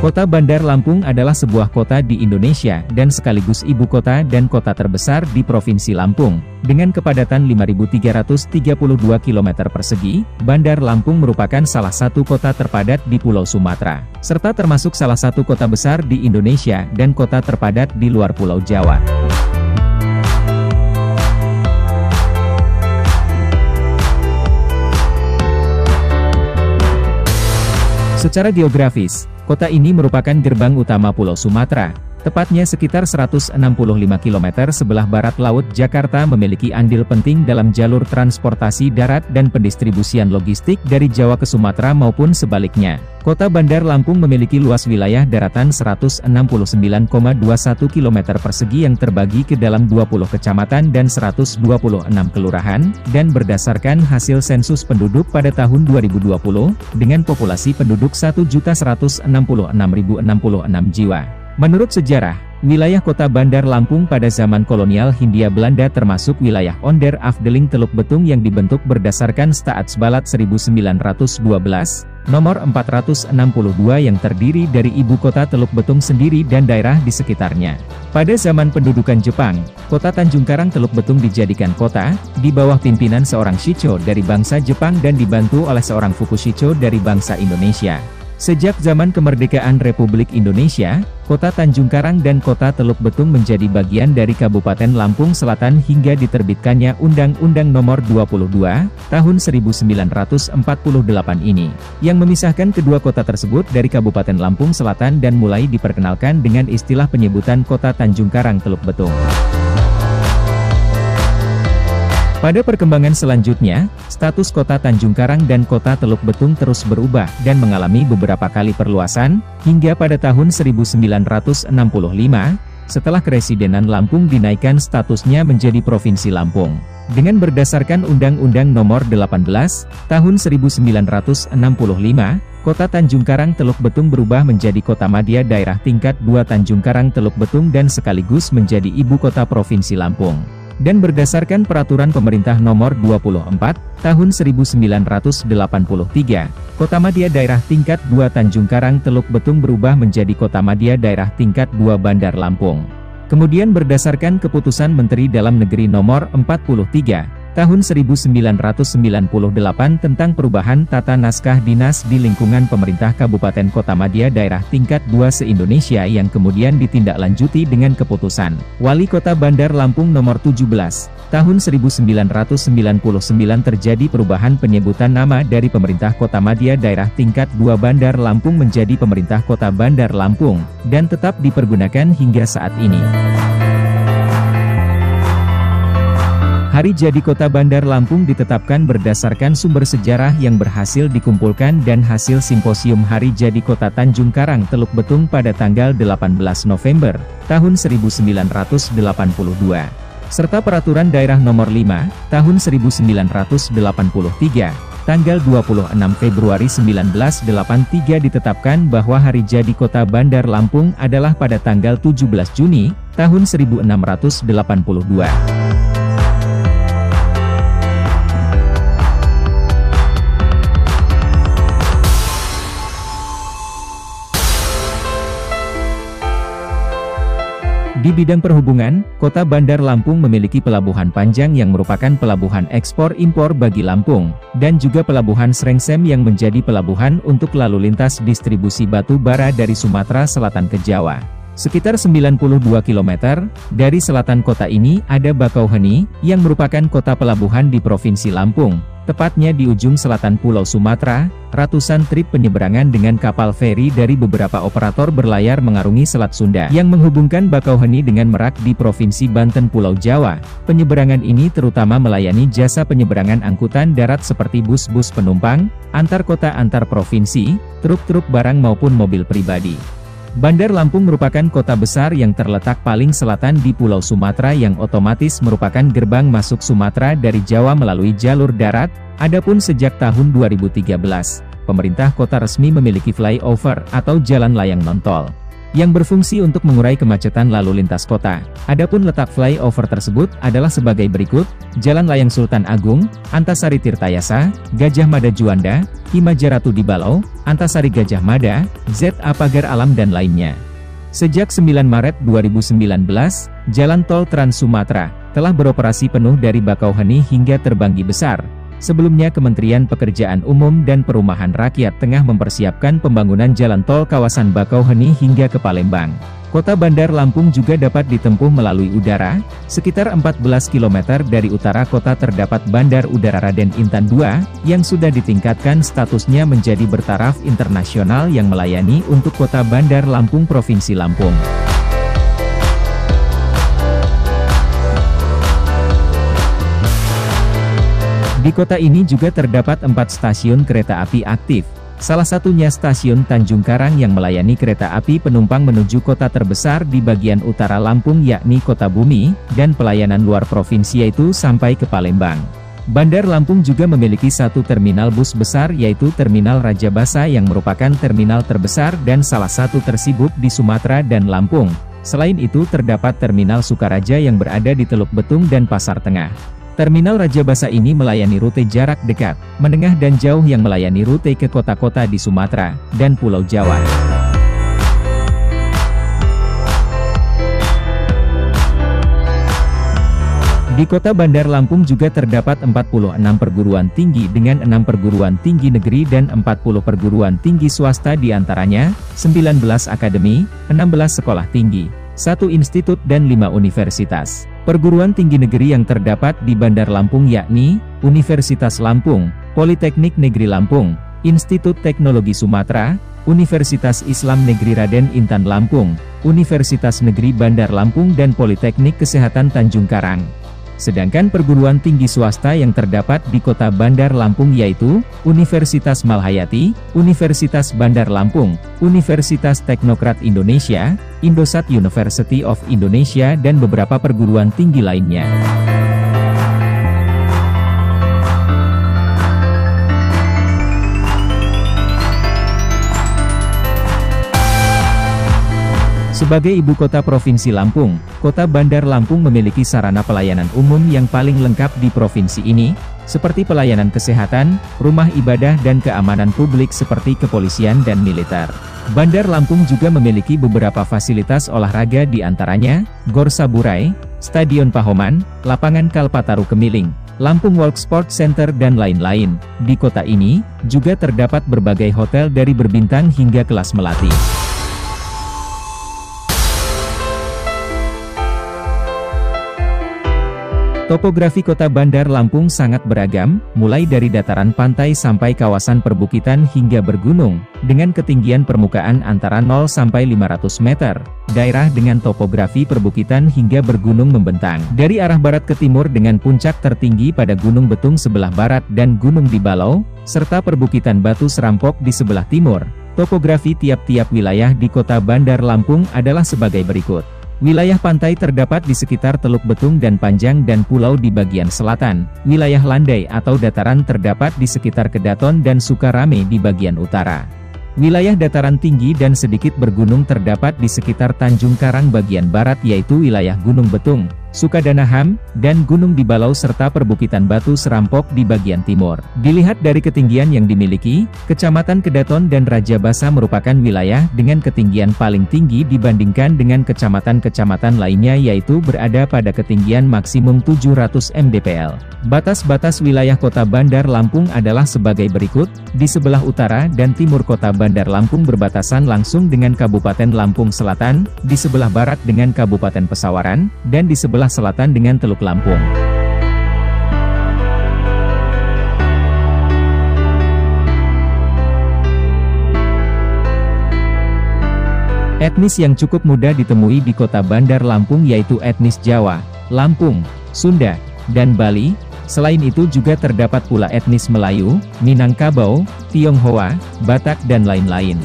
Kota Bandar Lampung adalah sebuah kota di Indonesia dan sekaligus ibu kota dan kota terbesar di Provinsi Lampung. Dengan kepadatan 5.332 km persegi, Bandar Lampung merupakan salah satu kota terpadat di Pulau Sumatera, serta termasuk salah satu kota besar di Indonesia dan kota terpadat di luar Pulau Jawa. Secara geografis, kota ini merupakan gerbang utama Pulau Sumatera, tepatnya sekitar 165 km sebelah barat Laut Jakarta, memiliki andil penting dalam jalur transportasi darat dan pendistribusian logistik dari Jawa ke Sumatera maupun sebaliknya. Kota Bandar Lampung memiliki luas wilayah daratan 169,21 km persegi yang terbagi ke dalam 20 kecamatan dan 126 kelurahan, dan berdasarkan hasil sensus penduduk pada tahun 2020, dengan populasi penduduk 1.166.066 jiwa. Menurut sejarah, wilayah kota Bandar Lampung pada zaman kolonial Hindia Belanda termasuk wilayah Onder Afdeling Teluk Betung yang dibentuk berdasarkan Staatsballad 1912, nomor 462 yang terdiri dari ibu kota Teluk Betung sendiri dan daerah di sekitarnya. Pada zaman pendudukan Jepang, kota Tanjung Karang Teluk Betung dijadikan kota, di bawah pimpinan seorang Shicho dari bangsa Jepang dan dibantu oleh seorang Fukushicho dari bangsa Indonesia. Sejak zaman kemerdekaan Republik Indonesia, kota Tanjung Karang dan kota Teluk Betung menjadi bagian dari Kabupaten Lampung Selatan hingga diterbitkannya Undang-Undang Nomor 22, Tahun 1948 ini, yang memisahkan kedua kota tersebut dari Kabupaten Lampung Selatan dan mulai diperkenalkan dengan istilah penyebutan kota Tanjung Karang Teluk Betung. Pada perkembangan selanjutnya, status kota Tanjung Karang dan kota Teluk Betung terus berubah dan mengalami beberapa kali perluasan, hingga pada tahun 1965, setelah Keresidenan Lampung dinaikkan statusnya menjadi Provinsi Lampung. Dengan berdasarkan Undang-Undang Nomor 18, Tahun 1965, kota Tanjung Karang Teluk Betung berubah menjadi Kota Madya Daerah Tingkat 2 Tanjung Karang Teluk Betung dan sekaligus menjadi Ibu Kota Provinsi Lampung. Dan berdasarkan Peraturan Pemerintah Nomor 24, Tahun 1983, Kota Madya Daerah Tingkat 2 Tanjung Karang Teluk Betung berubah menjadi Kota Madya Daerah Tingkat 2 Bandar Lampung. Kemudian berdasarkan Keputusan Menteri Dalam Negeri Nomor 43, Tahun 1998 tentang perubahan tata naskah dinas di lingkungan pemerintah Kabupaten Kota Madya Daerah Tingkat 2 se-Indonesia yang kemudian ditindaklanjuti dengan Keputusan Wali Kota Bandar Lampung Nomor 17, Tahun 1999 terjadi perubahan penyebutan nama dari Pemerintah Kota Madya Daerah Tingkat 2 Bandar Lampung menjadi Pemerintah Kota Bandar Lampung, dan tetap dipergunakan hingga saat ini. Hari jadi Kota Bandar Lampung ditetapkan berdasarkan sumber sejarah yang berhasil dikumpulkan dan hasil simposium Hari Jadi Kota Tanjung Karang Teluk Betung pada tanggal 18 November, tahun 1982. Serta Peraturan Daerah Nomor 5, Tahun 1983, tanggal 26 Februari 1983 ditetapkan bahwa Hari Jadi Kota Bandar Lampung adalah pada tanggal 17 Juni, tahun 1682. Di bidang perhubungan, Kota Bandar Lampung memiliki pelabuhan Panjang yang merupakan pelabuhan ekspor-impor bagi Lampung, dan juga pelabuhan Srengsem yang menjadi pelabuhan untuk lalu lintas distribusi batu bara dari Sumatera Selatan ke Jawa. Sekitar 92 km dari selatan kota ini ada Bakauheni, yang merupakan kota pelabuhan di Provinsi Lampung. Tepatnya di ujung selatan Pulau Sumatera, ratusan trip penyeberangan dengan kapal feri dari beberapa operator berlayar mengarungi Selat Sunda yang menghubungkan Bakauheni dengan Merak di Provinsi Banten Pulau Jawa. Penyeberangan ini terutama melayani jasa penyeberangan angkutan darat seperti bus-bus penumpang, antar kota antar provinsi, truk-truk barang maupun mobil pribadi. Bandar Lampung merupakan kota besar yang terletak paling selatan di Pulau Sumatera yang otomatis merupakan gerbang masuk Sumatera dari Jawa melalui jalur darat. Adapun sejak tahun 2013, pemerintah kota resmi memiliki flyover atau jalan layang nontol. yang berfungsi untuk mengurai kemacetan lalu lintas kota. Adapun letak flyover tersebut adalah sebagai berikut: Jalan Layang Sultan Agung, Antasari Tirtayasa, Gajah Mada Juanda, Imajaratu di Balau, Antasari Gajah Mada, ZA Pagar Alam dan lainnya. Sejak 9 Maret 2019, Jalan Tol Trans Sumatera telah beroperasi penuh dari Bakauheni hingga Terbanggi Besar. Sebelumnya Kementerian Pekerjaan Umum dan Perumahan Rakyat tengah mempersiapkan pembangunan jalan tol kawasan Bakauheni hingga ke Palembang. Kota Bandar Lampung juga dapat ditempuh melalui udara. Sekitar 14 km dari utara kota terdapat Bandar Udara Raden Intan II, yang sudah ditingkatkan statusnya menjadi bertaraf internasional yang melayani untuk Kota Bandar Lampung Provinsi Lampung. Di kota ini juga terdapat 4 stasiun kereta api aktif. Salah satunya stasiun Tanjung Karang yang melayani kereta api penumpang menuju kota terbesar di bagian utara Lampung yakni Kota Bumi, dan pelayanan luar provinsi yaitu sampai ke Palembang. Bandar Lampung juga memiliki satu terminal bus besar yaitu Terminal Raja Basa yang merupakan terminal terbesar dan salah satu tersibuk di Sumatera dan Lampung. Selain itu terdapat Terminal Sukaraja yang berada di Teluk Betung dan Pasar Tengah. Terminal Raja Basa ini melayani rute jarak dekat, menengah dan jauh yang melayani rute ke kota-kota di Sumatera dan Pulau Jawa. Di Kota Bandar Lampung juga terdapat 46 perguruan tinggi dengan 6 perguruan tinggi negeri dan 40 perguruan tinggi swasta diantaranya, 19 akademi, 16 sekolah tinggi, 1 institut dan 5 universitas. Perguruan tinggi negeri yang terdapat di Bandar Lampung yakni, Universitas Lampung, Politeknik Negeri Lampung, Institut Teknologi Sumatera, Universitas Islam Negeri Raden Intan Lampung, Universitas Negeri Bandar Lampung dan Politeknik Kesehatan Tanjung Karang. Sedangkan perguruan tinggi swasta yang terdapat di Kota Bandar Lampung yaitu, Universitas Malhayati, Universitas Bandar Lampung, Universitas Teknokrat Indonesia, Indosat University of Indonesia dan beberapa perguruan tinggi lainnya. Sebagai ibu kota Provinsi Lampung, Kota Bandar Lampung memiliki sarana pelayanan umum yang paling lengkap di provinsi ini, seperti pelayanan kesehatan, rumah ibadah dan keamanan publik seperti kepolisian dan militer. Bandar Lampung juga memiliki beberapa fasilitas olahraga diantaranya, Gor Saburai, Stadion Pahoman, Lapangan Kalpataru Kemiling, Lampung Walk Sport Center dan lain-lain. Di kota ini, juga terdapat berbagai hotel dari berbintang hingga kelas melati. Topografi Kota Bandar Lampung sangat beragam, mulai dari dataran pantai sampai kawasan perbukitan hingga bergunung, dengan ketinggian permukaan antara 0 sampai 500 meter, daerah dengan topografi perbukitan hingga bergunung membentang. Dari arah barat ke timur dengan puncak tertinggi pada Gunung Betung sebelah barat dan Gunung di Balau, serta perbukitan Batu Serampok di sebelah timur. Topografi tiap-tiap wilayah di Kota Bandar Lampung adalah sebagai berikut. Wilayah pantai terdapat di sekitar Teluk Betung dan Panjang dan pulau di bagian selatan. Wilayah landai atau dataran terdapat di sekitar Kedaton dan Sukarame di bagian utara. Wilayah dataran tinggi dan sedikit bergunung terdapat di sekitar Tanjung Karang bagian barat yaitu wilayah Gunung Betung, Sukadanaham, dan Gunung di Balau serta perbukitan Batu Serampok di bagian timur. Dilihat dari ketinggian yang dimiliki, Kecamatan Kedaton dan Raja Basa merupakan wilayah dengan ketinggian paling tinggi dibandingkan dengan kecamatan-kecamatan lainnya yaitu berada pada ketinggian maksimum 700 mdpl. Batas-batas wilayah Kota Bandar Lampung adalah sebagai berikut, di sebelah utara dan timur Kota Bandar Lampung berbatasan langsung dengan Kabupaten Lampung Selatan, di sebelah barat dengan Kabupaten Pesawaran, dan di sebelah selatan dengan Teluk Lampung. Etnis yang cukup mudah ditemui di Kota Bandar Lampung yaitu etnis Jawa, Lampung, Sunda, dan Bali. Selain itu juga terdapat pula etnis Melayu, Minangkabau, Tionghoa, Batak dan lain-lain.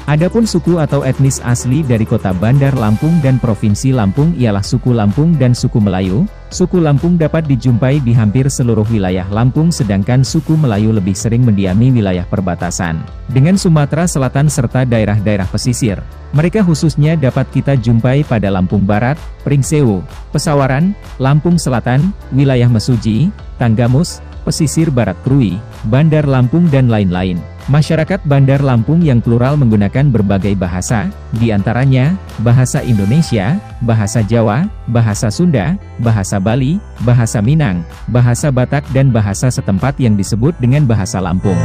Adapun suku atau etnis asli dari Kota Bandar Lampung dan Provinsi Lampung ialah suku Lampung dan suku Melayu, Suku Lampung dapat dijumpai di hampir seluruh wilayah Lampung, sedangkan suku Melayu lebih sering mendiami wilayah perbatasan dengan Sumatera Selatan serta daerah-daerah pesisir. Mereka khususnya dapat kita jumpai pada Lampung Barat, Pringsewu, Pesawaran, Lampung Selatan, wilayah Mesuji, Tanggamus, pesisir Barat Krui, Bandar Lampung dan lain-lain. Masyarakat Bandar Lampung yang plural menggunakan berbagai bahasa, di antaranya bahasa Indonesia, bahasa Jawa, bahasa Sunda, bahasa Bali, bahasa Minang, bahasa Batak dan bahasa setempat yang disebut dengan bahasa Lampung.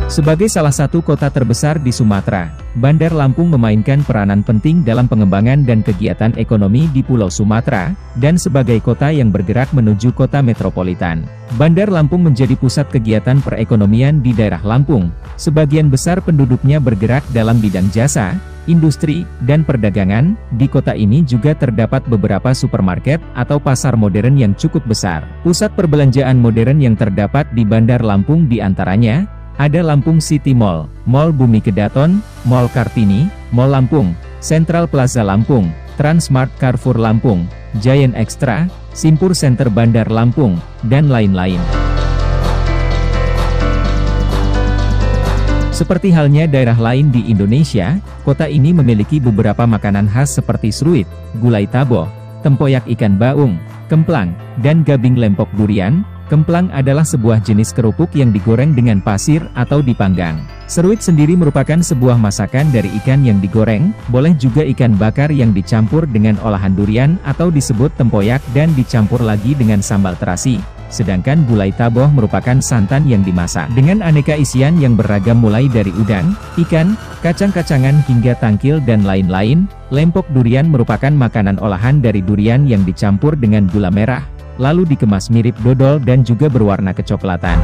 Sebagai salah satu kota terbesar di Sumatera, Bandar Lampung memainkan peranan penting dalam pengembangan dan kegiatan ekonomi di Pulau Sumatera, dan sebagai kota yang bergerak menuju kota metropolitan. Bandar Lampung menjadi pusat kegiatan perekonomian di daerah Lampung. Sebagian besar penduduknya bergerak dalam bidang jasa, industri, dan perdagangan. Di kota ini juga terdapat beberapa supermarket atau pasar modern yang cukup besar. Pusat perbelanjaan modern yang terdapat di Bandar Lampung diantaranya ada Lampung City Mall, Mall Bumi Kedaton, Mall Kartini, Mall Lampung, Central Plaza Lampung, Transmart Carrefour Lampung, Giant Extra, Simpur Center Bandar Lampung, dan lain-lain. Seperti halnya daerah lain di Indonesia, kota ini memiliki beberapa makanan khas seperti seruit, gulai taboh, tempoyak ikan baung, kemplang, dan gabing lempok durian. Kemplang adalah sebuah jenis kerupuk yang digoreng dengan pasir atau dipanggang. Seruit sendiri merupakan sebuah masakan dari ikan yang digoreng, boleh juga ikan bakar yang dicampur dengan olahan durian atau disebut tempoyak dan dicampur lagi dengan sambal terasi. Sedangkan gulai taboh merupakan santan yang dimasak dengan aneka isian yang beragam mulai dari udang, ikan, kacang-kacangan hingga tangkil dan lain-lain. Lempok durian merupakan makanan olahan dari durian yang dicampur dengan gula merah, lalu dikemas mirip dodol dan juga berwarna kecoklatan.